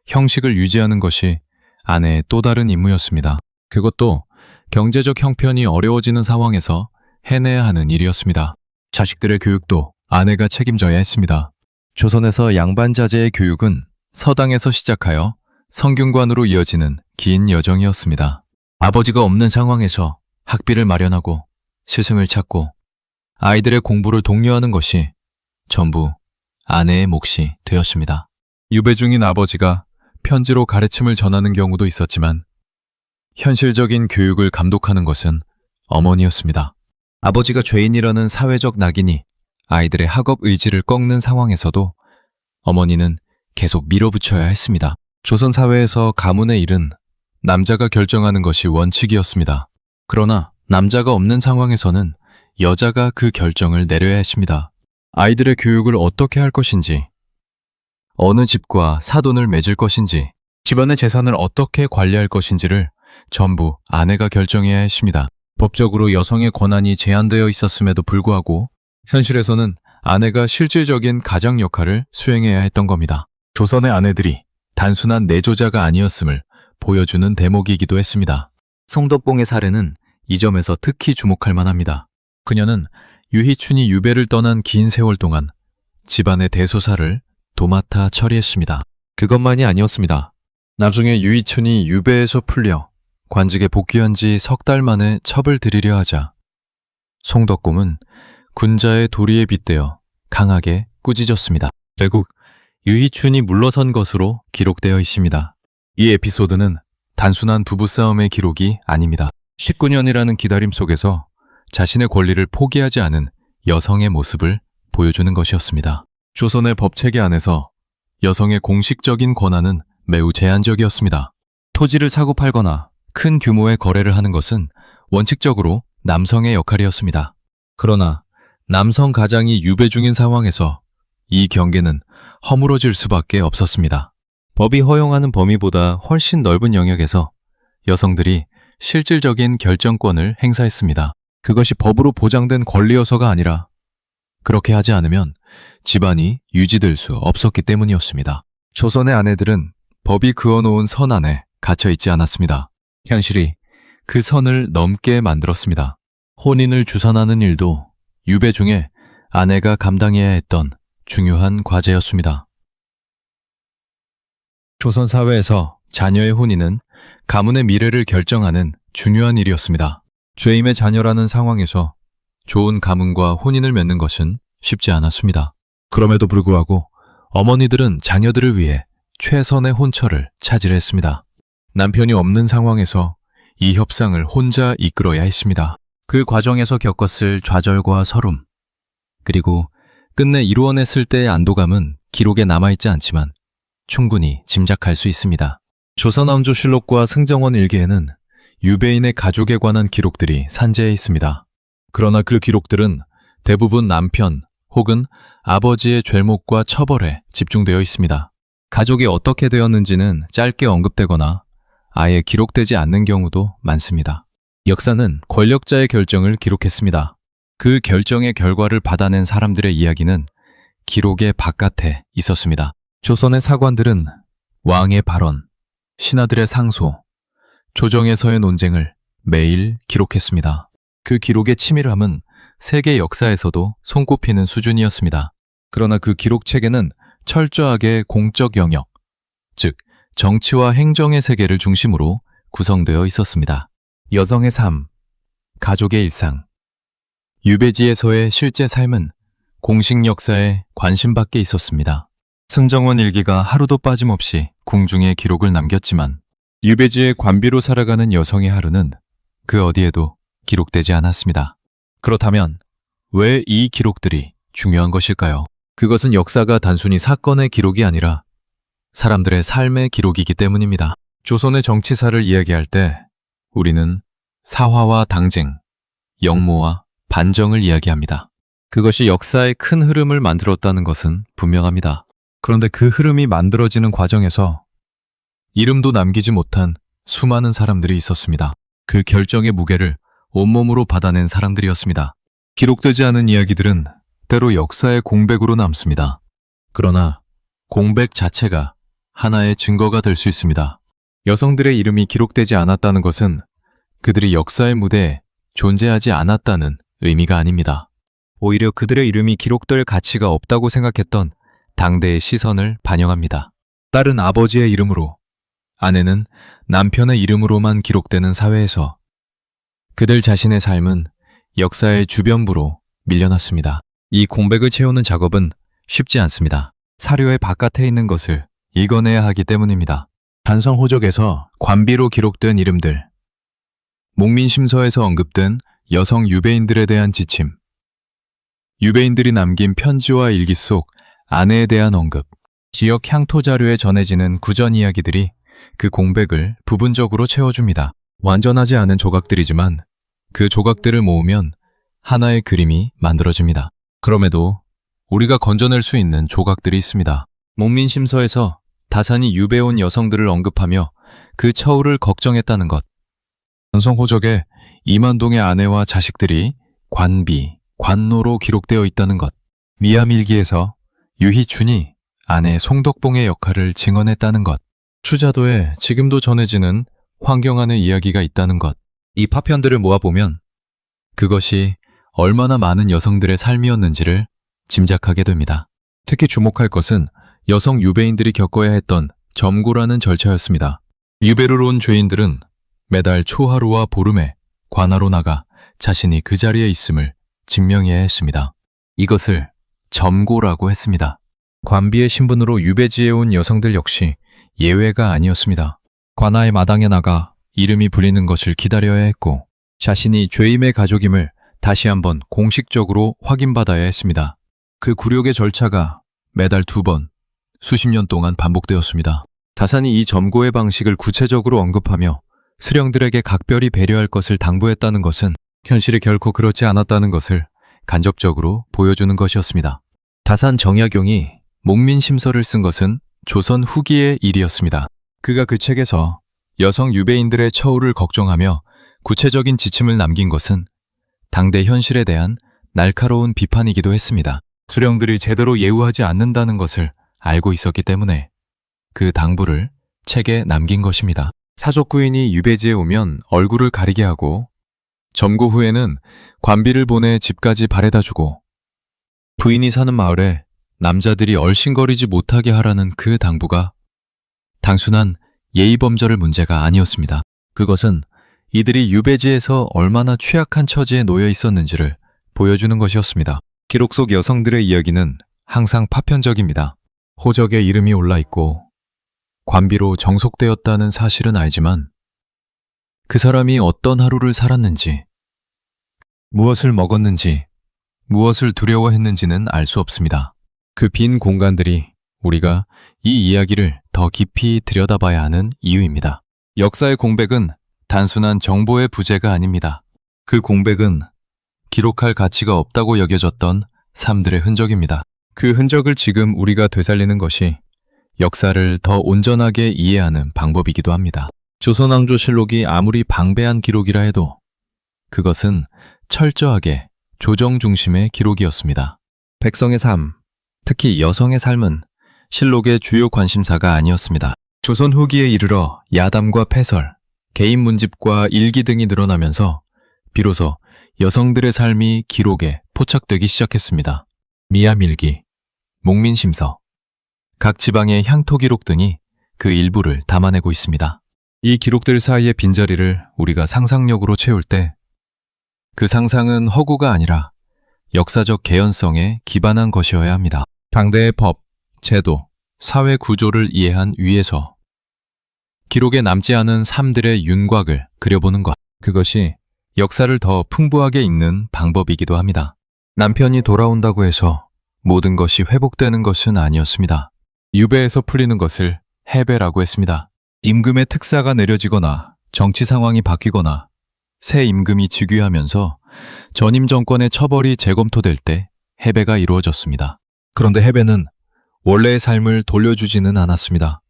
형식을 유지하는 것이 아내의 또 다른 임무였습니다. 그것도 경제적 형편이 어려워지는 상황에서 해내야 하는 일이었습니다. 자식들의 교육도 아내가 책임져야 했습니다. 조선에서 양반자제의 교육은 서당에서 시작하여 성균관으로 이어지는 긴 여정이었습니다. 아버지가 없는 상황에서 학비를 마련하고 스승을 찾고 아이들의 공부를 독려하는 것이 전부 아내의 몫이 되었습니다. 유배 중인 아버지가 편지로 가르침을 전하는 경우도 있었지만 현실적인 교육을 감독하는 것은 어머니였습니다. 아버지가 죄인이라는 사회적 낙인이 아이들의 학업 의지를 꺾는 상황에서도 어머니는 계속 밀어붙여야 했습니다. 조선 사회에서 가문의 일은 남자가 결정하는 것이 원칙이었습니다. 그러나 남자가 없는 상황에서는 여자가 그 결정을 내려야 했습니다. 아이들의 교육을 어떻게 할 것인지, 어느 집과 사돈을 맺을 것인지, 집안의 재산을 어떻게 관리할 것인지를 전부 아내가 결정해야 했습니다. 법적으로 여성의 권한이 제한되어 있었음에도 불구하고 현실에서는 아내가 실질적인 가장 역할을 수행해야 했던 겁니다. 조선의 아내들이 단순한 내조자가 아니었음을 보여주는 대목이기도 했습니다. 송덕봉의 사례는 이 점에서 특히 주목할 만합니다. 그녀는 유희춘이 유배를 떠난 긴 세월 동안 집안의 대소사를 도맡아 처리했습니다. 그것만이 아니었습니다. 나중에 유희춘이 유배에서 풀려 관직에 복귀한 지 석 달 만에 첩을 들이려 하자 송덕곰은 군자의 도리에 빗대어 강하게 꾸짖었습니다. 결국 유희춘이 물러선 것으로 기록되어 있습니다. 이 에피소드는 단순한 부부싸움의 기록이 아닙니다. 19년이라는 기다림 속에서 자신의 권리를 포기하지 않은 여성의 모습을 보여주는 것이었습니다. 조선의 법체계 안에서 여성의 공식적인 권한은 매우 제한적이었습니다. 토지를 사고 팔거나 큰 규모의 거래를 하는 것은 원칙적으로 남성의 역할이었습니다. 그러나 남성 가장이 유배 중인 상황에서 이 경계는 허물어질 수밖에 없었습니다. 법이 허용하는 범위보다 훨씬 넓은 영역에서 여성들이 실질적인 결정권을 행사했습니다. 그것이 법으로 보장된 권리여서가 아니라 그렇게 하지 않으면 집안이 유지될 수 없었기 때문이었습니다. 조선의 아내들은 법이 그어놓은 선 안에 갇혀 있지 않았습니다. 현실이 그 선을 넘게 만들었습니다. 혼인을 주선하는 일도 유배 중에 아내가 감당해야 했던 중요한 과제였습니다. 조선 사회에서 자녀의 혼인은 가문의 미래를 결정하는 중요한 일이었습니다. 죄임의 자녀라는 상황에서 좋은 가문과 혼인을 맺는 것은 쉽지 않았습니다. 그럼에도 불구하고 어머니들은 자녀들을 위해 최선의 혼처를 찾으려 했습니다. 남편이 없는 상황에서 이 협상을 혼자 이끌어야 했습니다. 그 과정에서 겪었을 좌절과 서름, 그리고 끝내 이루어냈을 때의 안도감은 기록에 남아있지 않지만 충분히 짐작할 수 있습니다. 조선왕조실록과 승정원 일기에는 유배인의 가족에 관한 기록들이 산재해 있습니다. 그러나 그 기록들은 대부분 남편 혹은 아버지의 죄목과 처벌에 집중되어 있습니다. 가족이 어떻게 되었는지는 짧게 언급되거나 아예 기록되지 않는 경우도 많습니다. 역사는 권력자의 결정을 기록했습니다. 그 결정의 결과를 받아낸 사람들의 이야기는 기록의 바깥에 있었습니다. 조선의 사관들은 왕의 발언, 신하들의 상소, 조정에서의 논쟁을 매일 기록했습니다. 그 기록의 치밀함은 세계 역사에서도 손꼽히는 수준이었습니다. 그러나 그 기록 체계는 철저하게 공적 영역, 즉 정치와 행정의 세계를 중심으로 구성되어 있었습니다. 여성의 삶, 가족의 일상, 유배지에서의 실제 삶은 공식 역사에 관심 밖에 있었습니다. 승정원 일기가 하루도 빠짐없이 궁중에 기록을 남겼지만 유배지의 관비로 살아가는 여성의 하루는 그 어디에도 기록되지 않았습니다. 그렇다면 왜 이 기록들이 중요한 것일까요? 그것은 역사가 단순히 사건의 기록이 아니라 사람들의 삶의 기록이기 때문입니다. 조선의 정치사를 이야기할 때 우리는 사화와 당쟁, 영모와 반정을 이야기합니다. 그것이 역사의 큰 흐름을 만들었다는 것은 분명합니다. 그런데 그 흐름이 만들어지는 과정에서 이름도 남기지 못한 수많은 사람들이 있었습니다. 그 결정의 무게를 온몸으로 받아낸 사람들이었습니다. 기록되지 않은 이야기들은 때로 역사의 공백으로 남습니다. 그러나 공백 자체가 하나의 증거가 될 수 있습니다. 여성들의 이름이 기록되지 않았다는 것은 그들이 역사의 무대에 존재하지 않았다는 의미가 아닙니다. 오히려 그들의 이름이 기록될 가치가 없다고 생각했던 당대의 시선을 반영합니다. 딸은 아버지의 이름으로, 아내는 남편의 이름으로만 기록되는 사회에서 그들 자신의 삶은 역사의 주변부로 밀려났습니다. 이 공백을 채우는 작업은 쉽지 않습니다. 사료의 바깥에 있는 것을 읽어내야 하기 때문입니다. 단성호적에서 관비로 기록된 이름들, 목민심서에서 언급된 여성 유배인들에 대한 지침, 유배인들이 남긴 편지와 일기 속 아내에 대한 언급, 지역 향토 자료에 전해지는 구전 이야기들이 그 공백을 부분적으로 채워줍니다. 완전하지 않은 조각들이지만 그 조각들을 모으면 하나의 그림이 만들어집니다. 그럼에도 우리가 건져낼 수 있는 조각들이 있습니다. 목민심서에서 다산이 유배온 여성들을 언급하며 그 처우를 걱정했다는 것, 단성호적에 이만동의 아내와 자식들이 관비, 관노로 기록되어 있다는 것, 미암일기에서 유희춘이 아내 송덕봉의 역할을 증언했다는 것, 추자도에 지금도 전해지는 환경안의 이야기가 있다는 것, 이 파편들을 모아보면 그것이 얼마나 많은 여성들의 삶이었는지를 짐작하게 됩니다. 특히 주목할 것은 여성 유배인들이 겪어야 했던 점고라는 절차였습니다. 유배를 온 죄인들은 매달 초하루와 보름에 관하로 나가 자신이 그 자리에 있음을 증명해야 했습니다. 이것을 점고라고 했습니다. 관비의 신분으로 유배지에 온 여성들 역시 예외가 아니었습니다. 관아의 마당에 나가 이름이 불리는 것을 기다려야 했고 자신이 죄임의 가족임을 다시 한번 공식적으로 확인받아야 했습니다. 그 굴욕의 절차가 매달 2번, 수십 년 동안 반복되었습니다. 다산이 이 점고의 방식을 구체적으로 언급하며 수령들에게 각별히 배려할 것을 당부했다는 것은 현실이 결코 그렇지 않았다는 것을 간접적으로 보여주는 것이었습니다. 다산 정약용이 목민심서를 쓴 것은 조선 후기의 일이었습니다. 그가 그 책에서 여성 유배인들의 처우를 걱정하며 구체적인 지침을 남긴 것은 당대 현실에 대한 날카로운 비판이기도 했습니다. 수령들이 제대로 예우하지 않는다는 것을 알고 있었기 때문에 그 당부를 책에 남긴 것입니다. 사족구인이 유배지에 오면 얼굴을 가리게 하고 점고 후에는 관비를 보내 집까지 바래다주고 부인이 사는 마을에 남자들이 얼씬거리지 못하게 하라는 그 당부가 단순한 예의범절의 문제가 아니었습니다. 그것은 이들이 유배지에서 얼마나 취약한 처지에 놓여 있었는지를 보여주는 것이었습니다. 기록 속 여성들의 이야기는 항상 파편적입니다. 호적에 이름이 올라있고 관비로 정속되었다는 사실은 알지만 그 사람이 어떤 하루를 살았는지, 무엇을 먹었는지, 무엇을 두려워했는지는 알 수 없습니다. 그 빈 공간들이 우리가 이 이야기를 더 깊이 들여다봐야 하는 이유입니다. 역사의 공백은 단순한 정보의 부재가 아닙니다. 그 공백은 기록할 가치가 없다고 여겨졌던 삶들의 흔적입니다. 그 흔적을 지금 우리가 되살리는 것이 역사를 더 온전하게 이해하는 방법이기도 합니다. 조선왕조실록이 아무리 방대한 기록이라 해도 그것은 철저하게 조정 중심의 기록이었습니다. 백성의 삶, 특히 여성의 삶은 실록의 주요 관심사가 아니었습니다. 조선 후기에 이르러 야담과 패설, 개인 문집과 일기 등이 늘어나면서 비로소 여성들의 삶이 기록에 포착되기 시작했습니다. 미암일기, 목민심서, 각 지방의 향토 기록 등이 그 일부를 담아내고 있습니다. 이 기록들 사이의 빈자리를 우리가 상상력으로 채울 때 그 상상은 허구가 아니라 역사적 개연성에 기반한 것이어야 합니다. 당대의 법, 제도, 사회 구조를 이해한 위에서 기록에 남지 않은 삶들의 윤곽을 그려보는 것, 그것이 역사를 더 풍부하게 읽는 방법이기도 합니다. 남편이 돌아온다고 해서 모든 것이 회복되는 것은 아니었습니다. 유배에서 풀리는 것을 해배라고 했습니다. 임금의 특사가 내려지거나 정치 상황이 바뀌거나 새 임금이 즉위하면서 전임 정권의 처벌이 재검토될 때 해배가 이루어졌습니다. 그런데 해배는 원래의 삶을 돌려주지는 않았습니다.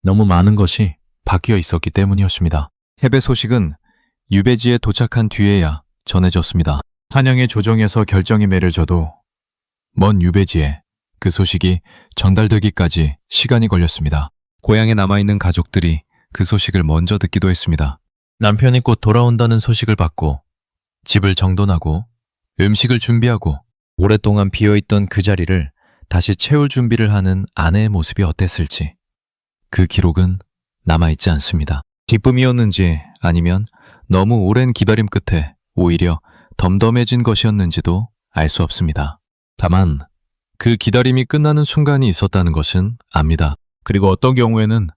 너무 많은 것이 바뀌어 있었기 때문이었습니다. 해배 소식은 유배지에 도착한 뒤에야 전해졌습니다. 한양의 조정에서 결정이 내려져도 먼 유배지에 그 소식이 전달되기까지 시간이 걸렸습니다. 고향에 남아있는 가족들이 그 소식을 먼저 듣기도 했습니다. 남편이 곧 돌아온다는 소식을 받고 집을 정돈하고 음식을 준비하고 오랫동안 비어있던 그 자리를 다시 채울 준비를 하는 아내의 모습이 어땠을지 그 기록은 남아있지 않습니다. 기쁨이었는지 아니면 너무 오랜 기다림 끝에 오히려 덤덤해진 것이었는지도 알 수 없습니다. 다만 그 기다림이 끝나는 순간이 있었다는 것은 압니다. 그리고 어떤 경우에는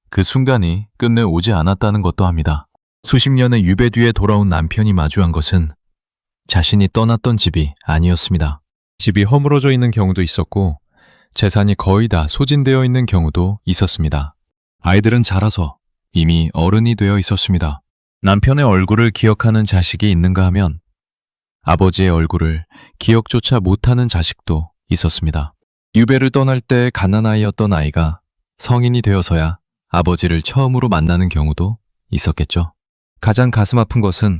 그 순간이 끝내 오지 않았다는 것도 압니다. 수십 년의 유배 뒤에 돌아온 남편이 마주한 것은 자신이 떠났던 집이 아니었습니다. 집이 허물어져 있는 경우도 있었고 재산이 거의 다 소진되어 있는 경우도 있었습니다. 아이들은 자라서 이미 어른이 되어 있었습니다. 남편의 얼굴을 기억하는 자식이 있는가 하면 아버지의 얼굴을 기억조차 못하는 자식도 있었습니다. 유배를 떠날 때 갓난아이였던 아이가 성인이 되어서야 아버지를 처음으로 만나는 경우도 있었겠죠. 가장 가슴 아픈 것은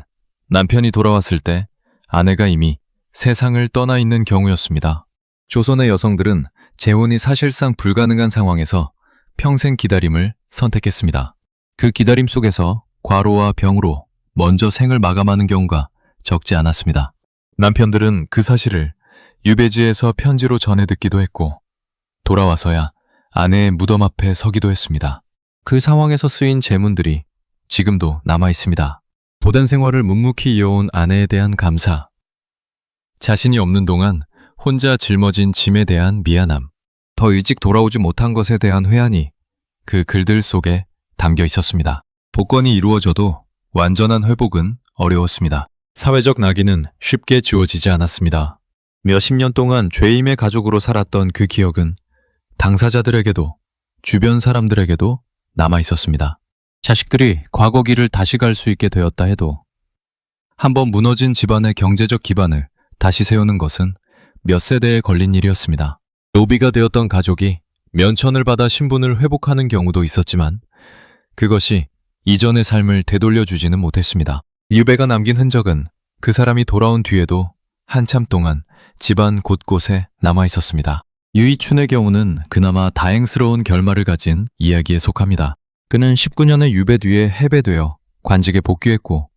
남편이 돌아왔을 때 아내가 이미 세상을 떠나 있는 경우였습니다. 조선의 여성들은 재혼이 사실상 불가능한 상황에서 평생 기다림을 선택했습니다. 그 기다림 속에서 과로와 병으로 먼저 생을 마감하는 경우가 적지 않았습니다. 남편들은 그 사실을 유배지에서 편지로 전해 듣기도 했고 돌아와서야 아내의 무덤 앞에 서기도 했습니다. 그 상황에서 쓰인 제문들이 지금도 남아 있습니다. 보단 생활을 묵묵히 이어온 아내에 대한 감사, 자신이 없는 동안 혼자 짊어진 짐에 대한 미안함, 더 일찍 돌아오지 못한 것에 대한 회한이 그 글들 속에 담겨 있었습니다. 복권이 이루어져도 완전한 회복은 어려웠습니다. 사회적 낙인은 쉽게 지워지지 않았습니다. 몇십 년 동안 죄임의 가족으로 살았던 그 기억은 당사자들에게도 주변 사람들에게도 남아 있었습니다. 자식들이 과거 길을 다시 갈 수 있게 되었다 해도 한번 무너진 집안의 경제적 기반을 다시 세우는 것은 몇 세대에 걸린 일이었습니다. 노비가 되었던 가족이 면천을 받아 신분을 회복하는 경우도 있었지만 그것이 이전의 삶을 되돌려주지는 못했습니다. 유배가 남긴 흔적은 그 사람이 돌아온 뒤에도 한참 동안 집안 곳곳에 남아 있었습니다. 유이춘의 경우는 그나마 다행스러운 결말을 가진 이야기에 속합니다. 그는 19년의 유배 뒤에 해배되어 관직에 복귀했고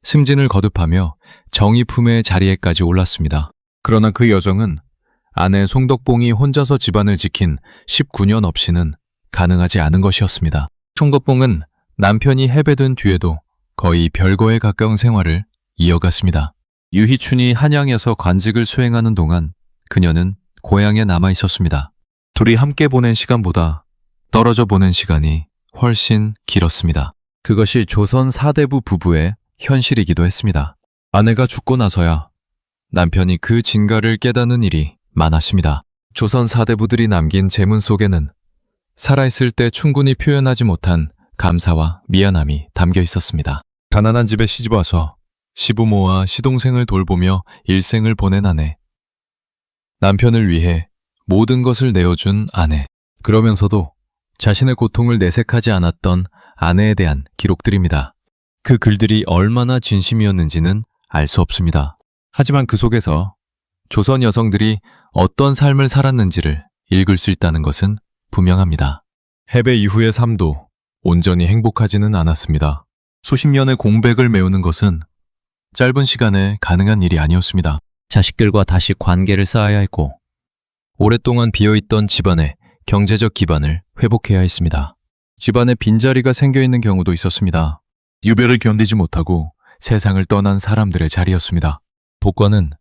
승진을 거듭하며 정의 품의 자리에까지 올랐습니다. 그러나 그 여정은 아내 송덕봉이 혼자서 집안을 지킨 19년 없이는 가능하지 않은 것이었습니다. 송덕봉은 남편이 해배된 뒤에도 거의 별거에 가까운 생활을 이어갔습니다. 유희춘이 한양에서 관직을 수행하는 동안 그녀는 고향에 남아 있었습니다. 둘이 함께 보낸 시간보다 떨어져 보낸 시간이 훨씬 길었습니다. 그것이 조선 4대부 부부의 현실이기도 했습니다. 아내가 죽고 나서야 남편이 그 진가를 깨닫는 일이 많았습니다. 조선 4대부들이 남긴 제문 속에는 살아있을 때 충분히 표현하지 못한 감사와 미안함이 담겨 있었습니다. 가난한 집에 시집와서 시부모와 시동생을 돌보며 일생을 보낸 아내, 남편을 위해 모든 것을 내어준 아내, 그러면서도 자신의 고통을 내색하지 않았던 아내에 대한 기록들입니다. 그 글들이 얼마나 진심이었는지는 알 수 없습니다. 하지만 그 속에서 조선 여성들이 어떤 삶을 살았는지를 읽을 수 있다는 것은 분명합니다. 해배 이후의 삶도 온전히 행복하지는 않았습니다. 수십 년의 공백을 메우는 것은 짧은 시간에 가능한 일이 아니었습니다. 자식들과 다시 관계를 쌓아야 했고 오랫동안 비어있던 집안의 경제적 기반을 회복해야 했습니다. 집안에 빈자리가 생겨있는 경우도 있었습니다. 유배를 견디지 못하고 세상을 떠난 사람들의 자리였습니다. 복권은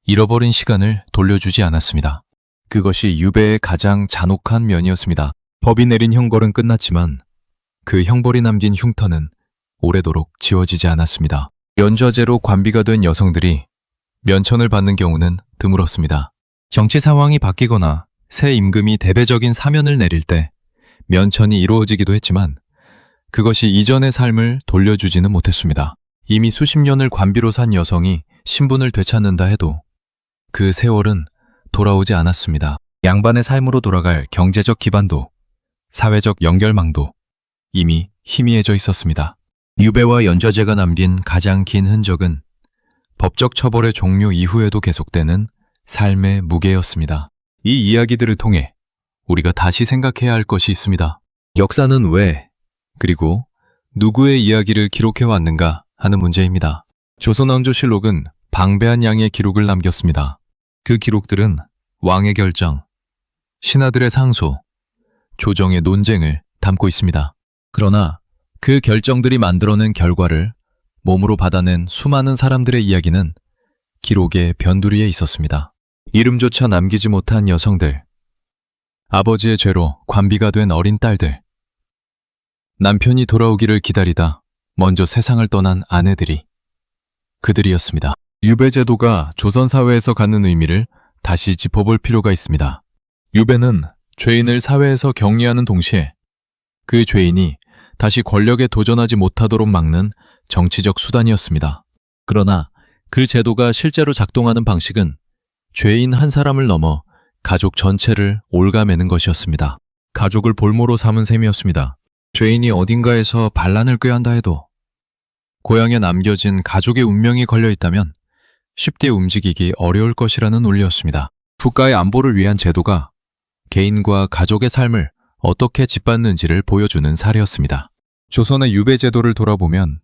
잃어버린 시간을 돌려주지 않았습니다. 그것이 유배의 가장 잔혹한 면이었습니다. 법이 내린 형벌은 끝났지만 그 형벌이 남긴 흉터는 오래도록 지워지지 않았습니다. 연좌제로 관비가 된 여성들이 면천을 받는 경우는 드물었습니다. 정치 상황이 바뀌거나 새 임금이 대대적인 사면을 내릴 때 면천이 이루어지기도 했지만 그것이 이전의 삶을 돌려주지는 못했습니다. 이미 수십 년을 관비로 산 여성이 신분을 되찾는다 해도 그 세월은 돌아오지 않았습니다. 양반의 삶으로 돌아갈 경제적 기반도 사회적 연결망도 이미 희미해져 있었습니다. 유배와 연좌제가 남긴 가장 긴 흔적은 법적 처벌의 종료 이후에도 계속되는 삶의 무게였습니다. 이 이야기들을 통해 우리가 다시 생각해야 할 것이 있습니다. 역사는 왜, 그리고 누구의 이야기를 기록해왔는가 하는 문제입니다. 조선왕조실록은 방대한 양의 기록을 남겼습니다. 그 기록들은 왕의 결정, 신하들의 상소, 조정의 논쟁을 담고 있습니다. 그러나 그 결정들이 만들어낸 결과를 몸으로 받아낸 수많은 사람들의 이야기는 기록의 변두리에 있었습니다. 이름조차 남기지 못한 여성들, 아버지의 죄로 관비가 된 어린 딸들, 남편이 돌아오기를 기다리다 먼저 세상을 떠난 아내들이 그들이었습니다. 유배제도가 조선사회에서 갖는 의미를 다시 짚어볼 필요가 있습니다. 유배는 죄인을 사회에서 격리하는 동시에 그 죄인이 다시 권력에 도전하지 못하도록 막는 정치적 수단이었습니다. 그러나 그 제도가 실제로 작동하는 방식은 죄인 한 사람을 넘어 가족 전체를 옭아매는 것이었습니다. 가족을 볼모로 삼은 셈이었습니다. 죄인이 어딘가에서 반란을 꾀한다 해도 고향에 남겨진 가족의 운명이 걸려 있다면 쉽게 움직이기 어려울 것이라는 논리였습니다. 국가의 안보를 위한 제도가 개인과 가족의 삶을 어떻게 짓밟는지를 보여주는 사례였습니다. 조선의 유배제도를 돌아보면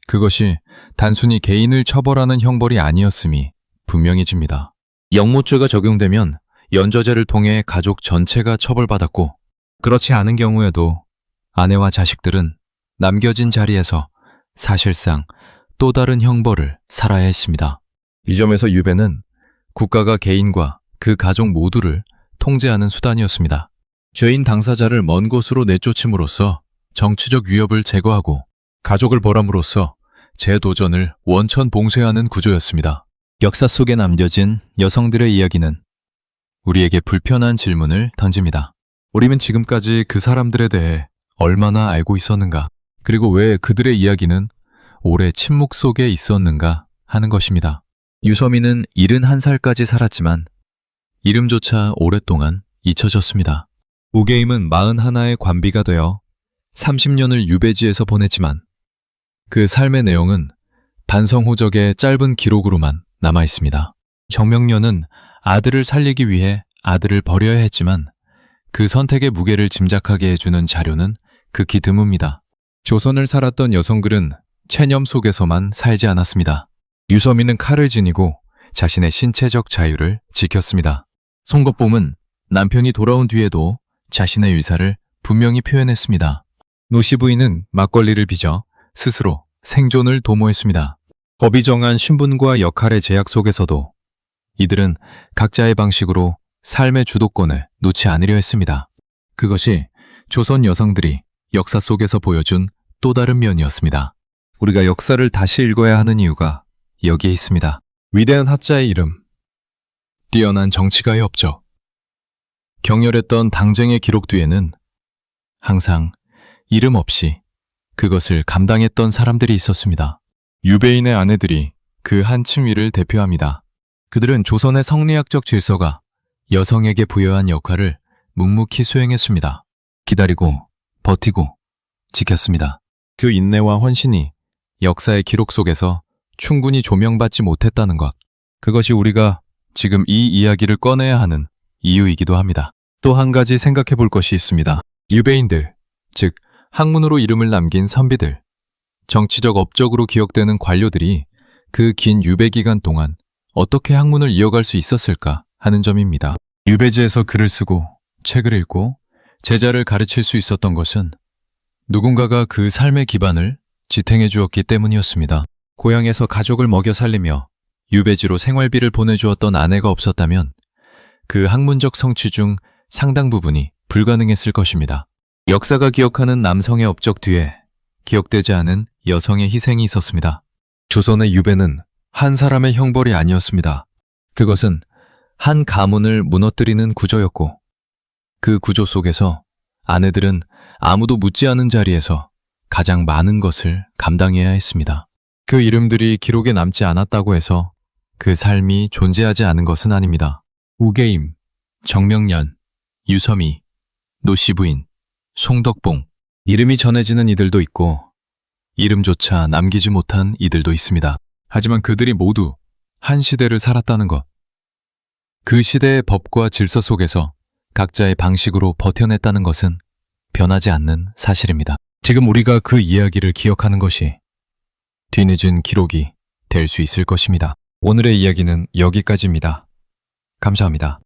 그것이 단순히 개인을 처벌하는 형벌이 아니었음이 분명해집니다. 영모죄가 적용되면 연좌제를 통해 가족 전체가 처벌받았고, 그렇지 않은 경우에도 아내와 자식들은 남겨진 자리에서 사실상 또 다른 형벌을 살아야 했습니다. 이 점에서 유배는 국가가 개인과 그 가족 모두를 통제하는 수단이었습니다. 죄인 당사자를 먼 곳으로 내쫓음으로써 정치적 위협을 제거하고 가족을 벌함으로써 재도전을 원천 봉쇄하는 구조였습니다. 역사 속에 남겨진 여성들의 이야기는 우리에게 불편한 질문을 던집니다. 우리는 지금까지 그 사람들에 대해 얼마나 알고 있었는가? 그리고 왜 그들의 이야기는 오래 침묵 속에 있었는가 하는 것입니다. 유서민은 71살까지 살았지만 이름조차 오랫동안 잊혀졌습니다. 우계임은 41의 관비가 되어 30년을 유배지에서 보냈지만 그 삶의 내용은 반성호적의 짧은 기록으로만 남아 있습니다. 정명년은 아들을 살리기 위해 아들을 버려야 했지만 그 선택의 무게를 짐작하게 해주는 자료는 극히 드뭅니다. 조선을 살았던 여성들은 체념 속에서만 살지 않았습니다. 유서민은 칼을 지니고 자신의 신체적 자유를 지켰습니다. 송것봄은 남편이 돌아온 뒤에도 자신의 의사를 분명히 표현했습니다. 노시부인은 막걸리를 빚어 스스로 생존을 도모했습니다. 법이 정한 신분과 역할의 제약 속에서도 이들은 각자의 방식으로 삶의 주도권을 놓지 않으려 했습니다. 그것이 조선 여성들이 역사 속에서 보여준 또 다른 면이었습니다. 우리가 역사를 다시 읽어야 하는 이유가 여기에 있습니다. 위대한 학자의 이름, 뛰어난 정치가의 업적, 격렬했던 당쟁의 기록 뒤에는 항상 이름 없이 그것을 감당했던 사람들이 있었습니다. 유배인의 아내들이 그 한 층위를 대표합니다. 그들은 조선의 성리학적 질서가 여성에게 부여한 역할을 묵묵히 수행했습니다. 기다리고 버티고 지켰습니다. 그 인내와 헌신이 역사의 기록 속에서 충분히 조명받지 못했다는 것, 그것이 우리가 지금 이 이야기를 꺼내야 하는 이유이기도 합니다. 또 한 가지 생각해 볼 것이 있습니다. 유배인들, 즉 학문으로 이름을 남긴 선비들, 정치적 업적으로 기억되는 관료들이 그 긴 유배 기간 동안 어떻게 학문을 이어갈 수 있었을까 하는 점입니다. 유배지에서 글을 쓰고 책을 읽고 제자를 가르칠 수 있었던 것은 누군가가 그 삶의 기반을 지탱해 주었기 때문이었습니다. 고향에서 가족을 먹여 살리며 유배지로 생활비를 보내주었던 아내가 없었다면 그 학문적 성취 중 상당 부분이 불가능했을 것입니다. 역사가 기억하는 남성의 업적 뒤에 기억되지 않은 여성의 희생이 있었습니다. 조선의 유배는 한 사람의 형벌이 아니었습니다. 그것은 한 가문을 무너뜨리는 구조였고, 그 구조 속에서 아내들은 아무도 묻지 않은 자리에서 가장 많은 것을 감당해야 했습니다. 그 이름들이 기록에 남지 않았다고 해서 그 삶이 존재하지 않은 것은 아닙니다. 우계임, 정명년, 유섬이, 노시부인, 송덕봉, 이름이 전해지는 이들도 있고 이름조차 남기지 못한 이들도 있습니다. 하지만 그들이 모두 한 시대를 살았다는 것. 그 시대의 법과 질서 속에서 각자의 방식으로 버텨냈다는 것은 변하지 않는 사실입니다. 지금 우리가 그 이야기를 기억하는 것이 뒤늦은 기록이 될 수 있을 것입니다. 오늘의 이야기는 여기까지입니다. 감사합니다.